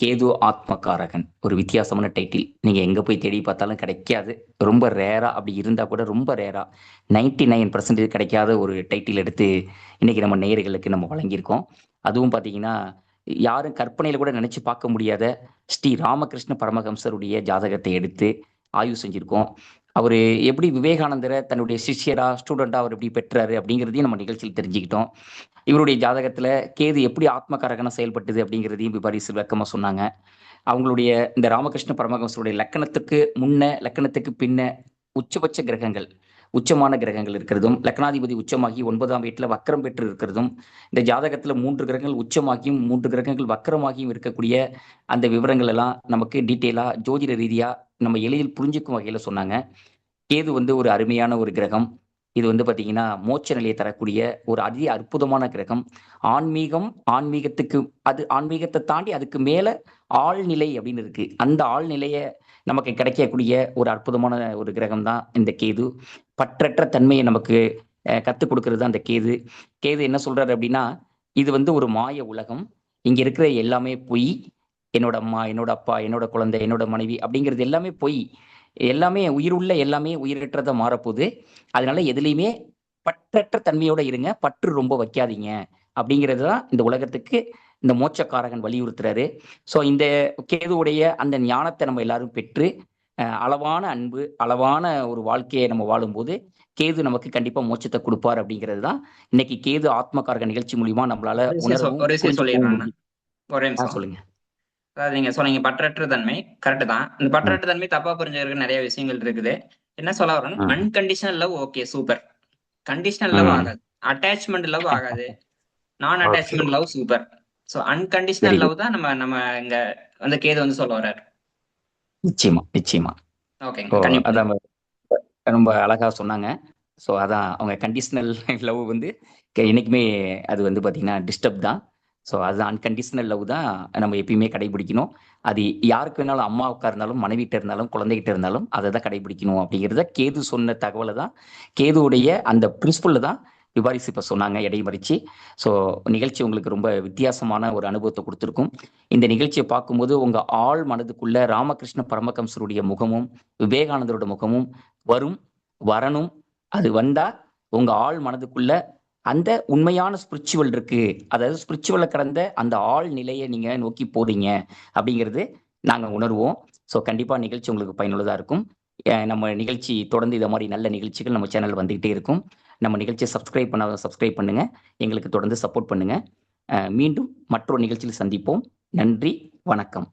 கேது ஆத்மகாரகன் ஒரு வித்தியாசமான டைட்டில். நீங்க எங்க போய் தேடி பார்த்தாலும் கிடைக்காது. ரொம்ப ரேரா, அப்படி இருந்தா கூட ரொம்ப ரேரா 99% கிடைக்காத ஒரு டைட்டில் எடுத்து இன்னைக்கு நம்ம நேயர்களுக்கு நம்ம வழங்கியிருக்கோம். அதுவும் பார்த்தீங்கன்னா யாரும் கற்பனையில கூட நினைச்சு பார்க்க முடியாத ஸ்ரீ ராமகிருஷ்ண பரமஹம்சருடைய ஜாதகத்தை எடுத்து ஆய்வு செஞ்சிருக்கோம். அவரு எப்படி விவேகானந்தரை தன்னுடைய சிஷ்யரா ஸ்டூடெண்டா அவர் எப்படி பெற்றாரு அப்படிங்கிறதையும் நம்ம நிகழ்ச்சியில் தெரிஞ்சுக்கிட்டோம். இவருடைய ஜாதகத்துல கேது எப்படி ஆத்மகாரகனா செயல்பட்டது அப்படிங்கிறதையும் விபாரிசு விளக்கமா சொன்னாங்க. அவங்களுடைய இந்த ராமகிருஷ்ண பரமஹம்சருடைய லக்கணத்துக்கு முன்ன லக்கணத்துக்கு பின்ன உச்சபட்ச கிரகங்கள், உச்சமான கிரகங்கள் இருக்கிறதும், லக்னாதிபதி உச்சமாகி 9ஆம் வீட்டுல வக்கரம் பெற்று இருக்கிறதும், இந்த ஜாதகத்துல 3 கிரகங்கள் உச்சமாகியும் 3 கிரகங்கள் வக்கரமாகியும் இருக்கக்கூடிய அந்த விவரங்கள் எல்லாம் நமக்கு டீட்டெயிலா ஜோதிட ரீதியா நம்ம எளிதில் புரிஞ்சுக்கும் வகையில சொன்னாங்க. கேது வந்து ஒரு அருமையான ஒரு கிரகம். இது வந்து பார்த்தீங்கன்னா மோட்ச நிலையை தரக்கூடிய ஒரு அதி அற்புதமான கிரகம். ஆன்மீகத்துக்கு அது ஆன்மீகத்தை தாண்டி அதுக்கு மேல ஆழ்நிலை அப்படின்னு இருக்கு. அந்த ஆழ்நிலையை நமக்கு கிடைக்கக்கூடிய ஒரு அற்புதமான ஒரு கிரகம் தான் இந்த கேது. பற்றற்ற தன்மையை நமக்கு கற்றுக் கொடுக்கறது அந்த கேது. கேது என்ன சொல்றாரு அப்படின்னா, இது வந்து ஒரு மாய உலகம், இங்க இருக்கிற எல்லாமே பொய், என்னோட அம்மா, என்னோட அப்பா, என்னோட குழந்தை, என்னோட மனைவி அப்படிங்கிறது எல்லாமே பொய், எல்லாமே உயிருள்ள எல்லாமே உயிரற்றதா மாறப்போகுது, அதனால எதுலையுமே பற்றற்ற தன்மையோட இருங்க, பற்று ரொம்ப வைக்காதீங்க அப்படிங்கிறது தான் இந்த உலகத்துக்கு இந்த மோட்சக்காரகன் வலியுறுத்துறாரு. ஸோ இந்த கேதுவுடைய அந்த ஞானத்தை நம்ம எல்லாரும் பெற்று அளவான அன்பு, அளவான ஒரு வாழ்க்கையை நம்ம வாழும்போது கேது நமக்கு கண்டிப்பா மோட்சத்தை கொடுப்பார் அப்படிங்கிறது தான் இன்னைக்கு கேது ஆத்மகாரக நிகழ்ச்சி மூலியமா நம்மளால உணரவும் ஒரு விஷயம் புரிஞ்சுக்கவும் சொல்லிடுறேன். முடியும். ஒரே நிமிஷம். சொல்லுங்க. அதாவது நீங்க சொன்னீங்க பற்றற்ற தன்மை கரெக்ட் தான். இந்த பற்றற்ற தன்மை தப்பா புரிஞ்சுக்கிறதுக்கு நிறைய விஷயங்கள் இருக்குது. என்ன சொல்ல வரேன்னா, unconditional love okay super, conditional love ஆகாது, அட்டாச்மெண்ட் லவ் ஆகாது, நான் attachment love super. So unconditional love தான் நம்ம நம்ம இங்க வந்து கேது வந்து சொல்ல வர்றாரு. நிச்சயமா நிச்சயமா. அதான் ரொம்ப அழகா சொன்னாங்க. ஸோ அதான் அவங்க கண்டிஷனல் லவ் வந்து என்னைக்குமே அது வந்து பார்த்தீங்கன்னா டிஸ்டர்ப் தான். ஸோ அதுதான் அன்கண்டிஷனல் லவ் தான் நம்ம எப்பயுமே கடைபிடிக்கணும். அது யாருக்கு வேணாலும், அம்மாவுக்கா இருந்தாலும், மனைவிட்ட இருந்தாலும், குழந்தைகிட்ட இருந்தாலும் அதை தான் கடைபிடிக்கணும் அப்படிங்கிறத கேது சொன்ன தகவலை தான், கேதுவுடைய அந்த பிரின்சிபலில் தான் விவாரிச்சு இப்போ சொன்னாங்க இடைமறிச்சு. ஸோ நிகழ்ச்சி உங்களுக்கு ரொம்ப வித்தியாசமான ஒரு அனுபவத்தை கொடுத்துருக்கும். இந்த நிகழ்ச்சியை பார்க்கும்போது உங்கள் ஆள் மனதுக்குள்ள ராமகிருஷ்ண பரமஹம்சருடைய முகமும் விவேகானந்தரோட முகமும் வரும், வரணும். அது வந்தா உங்க ஆள் மனதுக்குள்ள அந்த உண்மையான ஸ்பிரிச்சுவல் இருக்கு, அதாவது ஸ்பிரிச்சுவலை கடந்த அந்த ஆள் நிலையை நீங்க நோக்கி போறீங்க அப்படிங்கிறது நாங்க உணர்வோம். ஸோ கண்டிப்பா நிகழ்ச்சி உங்களுக்கு பயனுள்ளதா இருக்கும். நம்ம நிகழ்ச்சி தொடர்ந்து இதை மாதிரி நல்ல நிகழ்ச்சிகள் நம்ம சேனல் வந்துகிட்டே இருக்கும். நம்ம நிகழ்ச்சியை சப்ஸ்கிரைப் பண்ணாத சப்ஸ்கிரைப் பண்ணுங்க, எங்களுக்கு தொடர்ந்து சப்போர்ட் பண்ணுங்க. மீண்டும் மற்றொரு நிகழ்ச்சியில் சந்திப்போம். நன்றி, வணக்கம்.